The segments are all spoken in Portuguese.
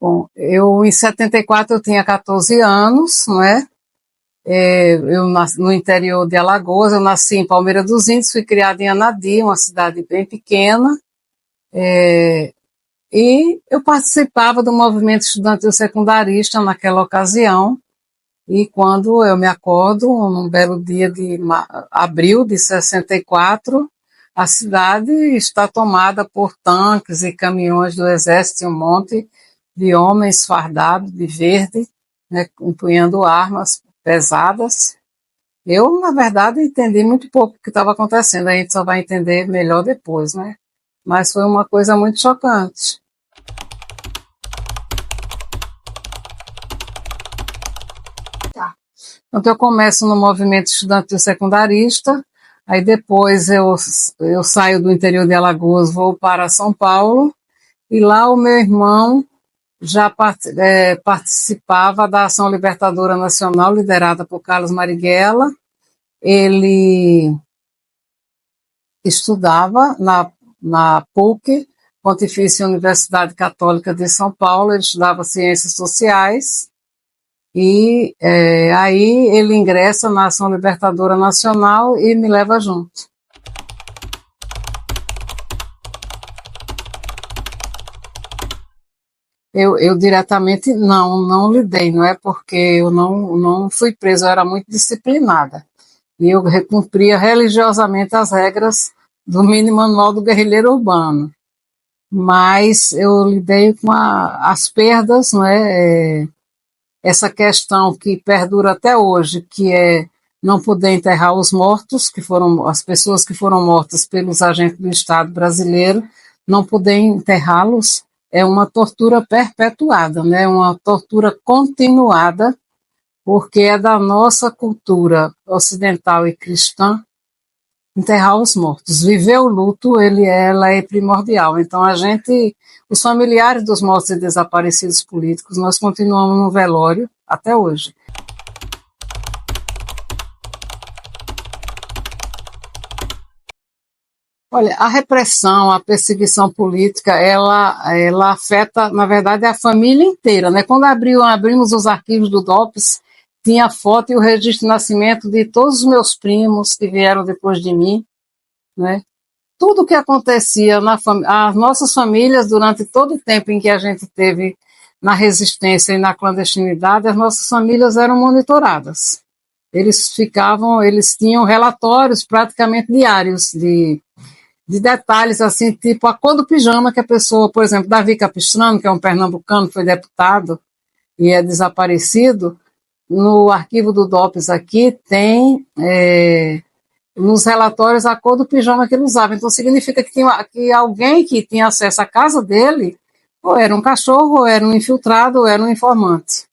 Bom, eu em 74 eu tinha 14 anos, não é? Eu nasci no interior de Alagoas, eu nasci em Palmeira dos Índios, fui criada em Anadim, uma cidade bem pequena, e eu participava do movimento estudantil secundarista naquela ocasião, e quando eu me acordo, num belo dia de abril de 64, a cidade está tomada por tanques e caminhões do exército, um monte de homens fardados de verde, né, empunhando armas pesadas. Eu, na verdade, entendi muito pouco o que estava acontecendo, a gente só vai entender melhor depois, né? Mas foi uma coisa muito chocante. Tá. Então, eu começo no movimento estudantil secundarista, aí depois eu saio do interior de Alagoas, vou para São Paulo, e lá o meu irmão já participava da Ação Libertadora Nacional, liderada por Carlos Marighella. Ele estudava na PUC, Pontifícia Universidade Católica de São Paulo, ele estudava Ciências Sociais, e aí ele ingressa na Ação Libertadora Nacional e me leva junto. Eu diretamente não lidei, não é porque eu não fui presa, eu era muito disciplinada. E eu cumpria religiosamente as regras do mini manual do guerrilheiro urbano. Mas eu lidei com as perdas, não é? Essa questão que perdura até hoje, que é não poder enterrar os mortos, as pessoas que foram mortas pelos agentes do Estado brasileiro, não poder enterrá-los, é uma tortura perpetuada, né? Uma tortura continuada, porque é da nossa cultura ocidental e cristã enterrar os mortos. Viver o luto, ela é primordial. Então, os familiares dos mortos e desaparecidos políticos, nós continuamos no velório até hoje. Olha, a repressão, a perseguição política, ela afeta, na verdade, a família inteira, né? Quando abrimos os arquivos do DOPS, tinha a foto e o registro de nascimento de todos os meus primos que vieram depois de mim, né? Tudo que acontecia as nossas famílias, durante todo o tempo em que a gente teve na resistência e na clandestinidade, as nossas famílias eram monitoradas. Eles tinham relatórios praticamente diários de detalhes, assim, tipo a cor do pijama que a pessoa, por exemplo, Davi Capistrano, que é um pernambucano, foi deputado e é desaparecido, no arquivo do DOPS aqui tem nos relatórios a cor do pijama que ele usava. Então significa que alguém que tinha acesso à casa dele, ou era um cachorro, ou era um infiltrado, ou era um informante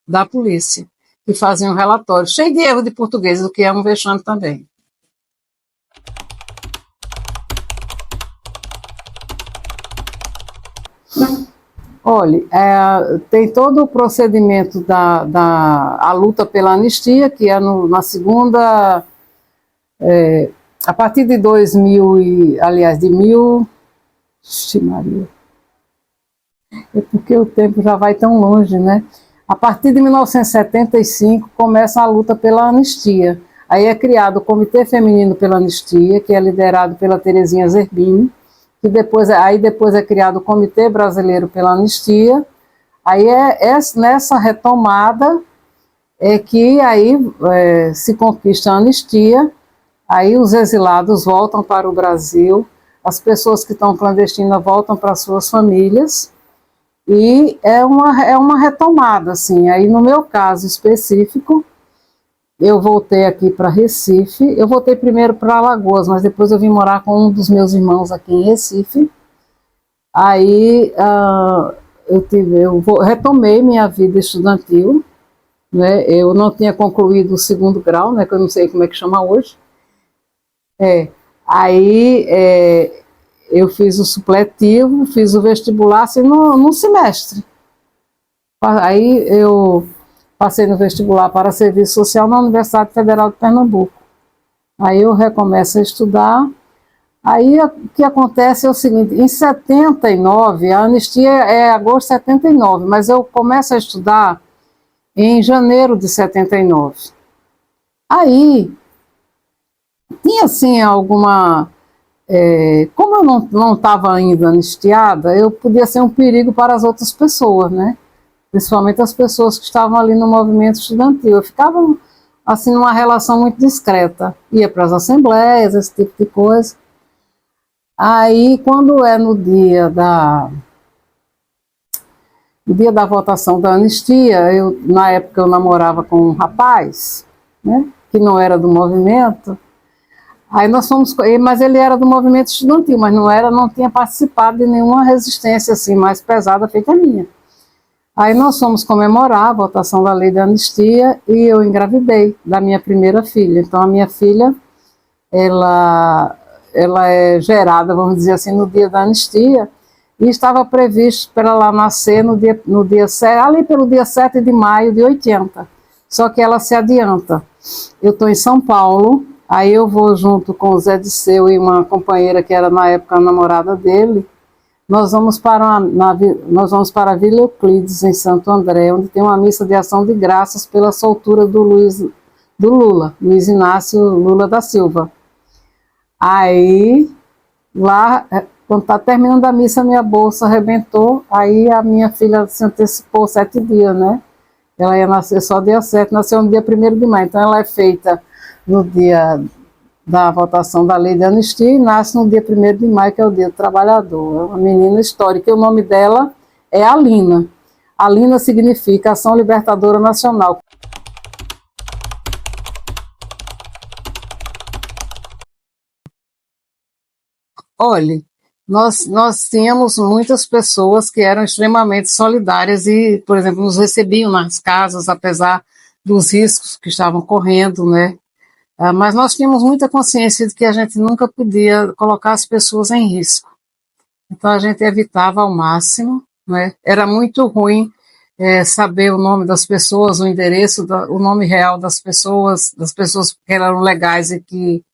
da polícia, que fazia um relatório cheio de erro de português, o que é um vexame também. Olha, tem todo o procedimento a luta pela anistia, que é na segunda, a partir de 2000, aliás, de 1000, Maria, é porque o tempo já vai tão longe, né? A partir de 1975 começa a luta pela anistia. Aí é criado o Comitê Feminino pela Anistia, que é liderado pela Terezinha Zerbini, que depois é criado o Comitê Brasileiro pela Anistia. Aí nessa retomada que se conquista a anistia, aí os exilados voltam para o Brasil, as pessoas que estão clandestinas voltam para suas famílias, e é uma retomada, assim. Aí no meu caso específico, eu voltei aqui para Recife. Eu voltei primeiro para Alagoas, mas depois eu vim morar com um dos meus irmãos aqui em Recife. Aí retomei minha vida estudantil, né? Eu não tinha concluído o segundo grau, né? Que eu não sei como é que chama hoje. Aí eu fiz o supletivo, fiz o vestibular assim, num semestre. Aí eu passei no vestibular para serviço social na Universidade Federal de Pernambuco. Aí eu recomeço a estudar, Aí o que acontece é o seguinte, em 79, a anistia é agosto de 79, mas eu começo a estudar em janeiro de 79. Aí, tinha assim alguma... como eu não estava ainda anistiada, eu podia ser um perigo para as outras pessoas, né? Principalmente as pessoas que estavam ali no movimento estudantil. Eu ficava assim numa relação muito discreta, ia para as assembleias, esse tipo de coisa. Aí, quando é no dia da votação da anistia, na época eu namorava com um rapaz, né, que não era do movimento. Aí nós fomos, mas ele era do movimento estudantil, mas não tinha participado de nenhuma resistência assim mais pesada feita a minha. Aí nós fomos comemorar a votação da lei da anistia e eu engravidei da minha primeira filha. Então a minha filha, ela, ela é gerada, vamos dizer assim, no dia da anistia, e estava previsto para ela nascer no dia 7, ali pelo dia 7 de maio de 80. Só que ela se adianta. Eu estou em São Paulo, aí eu vou junto com o Zé Disseu e uma companheira que era na época a namorada dele. Nós vamos para a Vila Euclides, em Santo André, onde tem uma missa de ação de graças pela soltura do Lula, Luiz Inácio Lula da Silva. Aí, lá, quando está terminando a missa, minha bolsa arrebentou, aí a minha filha se antecipou 7 dias, né? Ela ia nascer só dia 7, nasceu no dia 1º de maio, então ela é feita no dia da votação da lei de anistia e nasce no dia 1º de maio, que é o dia do trabalhador. É uma menina histórica, e o nome dela é Alina. Alina significa Ação Libertadora Nacional. Olhe, nós tínhamos muitas pessoas que eram extremamente solidárias e, por exemplo, nos recebiam nas casas, apesar dos riscos que estavam correndo, né? Mas nós tínhamos muita consciência de que a gente nunca podia colocar as pessoas em risco. Então a gente evitava ao máximo, né? Era muito ruim saber o nome das pessoas, o endereço, o nome real das pessoas que eram legais e que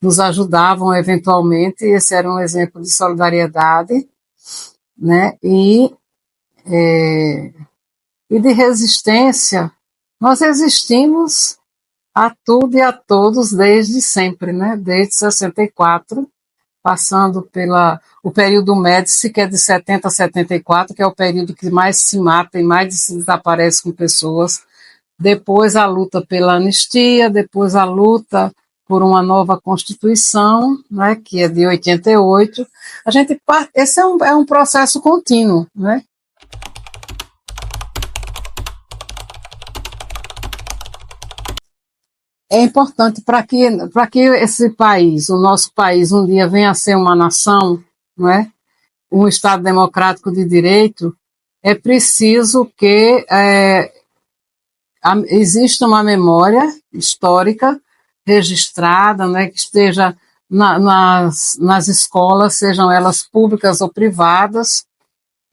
nos ajudavam eventualmente. Esse era um exemplo de solidariedade, né? E de resistência. Nós resistimos a tudo e a todos desde sempre, né? Desde 64, passando o período Médici, que é de 70 a 74, que é o período que mais se mata e mais se desaparece com pessoas. Depois a luta pela anistia, depois a luta por uma nova Constituição, né, que é de 88. Esse é um processo contínuo, né? É importante para que esse país, o nosso país, um dia venha a ser uma nação, não é? Um Estado democrático de direito, é preciso que exista uma memória histórica registrada, né, que esteja nas escolas, sejam elas públicas ou privadas,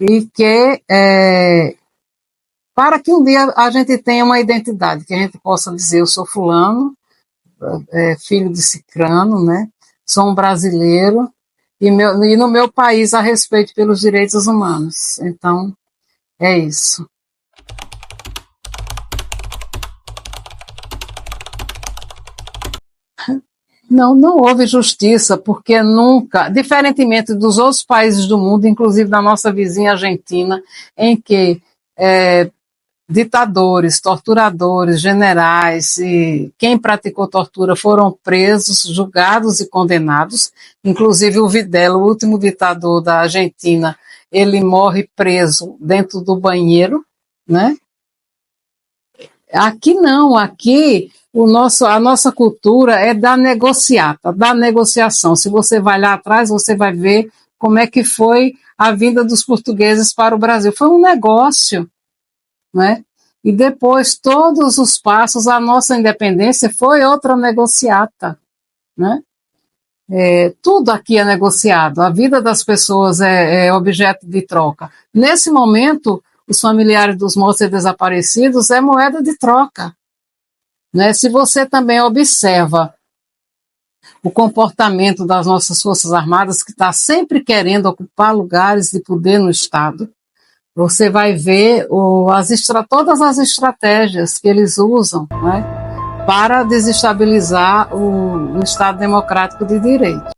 e que para que um dia a gente tenha uma identidade, que a gente possa dizer, eu sou fulano, filho de cicrano, né? Sou um brasileiro, e no meu país há respeito pelos direitos humanos. Então, é isso. Não houve justiça, porque nunca, diferentemente dos outros países do mundo, inclusive da nossa vizinha Argentina, em que ditadores, torturadores, generais e quem praticou tortura foram presos, julgados e condenados. Inclusive o Videla, o último ditador da Argentina, ele morre preso dentro do banheiro, né? Aqui não, aqui a nossa cultura é da negociata, da negociação. Se você vai lá atrás, você vai ver como é que foi a vinda dos portugueses para o Brasil. Foi um negócio, né? E depois, todos os passos, a nossa independência foi outra negociata, né? Tudo aqui é negociado, a vida das pessoas é objeto de troca. Nesse momento, os familiares dos mortos e desaparecidos é moeda de troca, né? Se você também observa o comportamento das nossas Forças Armadas, que está sempre querendo ocupar lugares de poder no Estado. Você vai ver todas as estratégias que eles usam, né, para desestabilizar o Estado Democrático de Direito.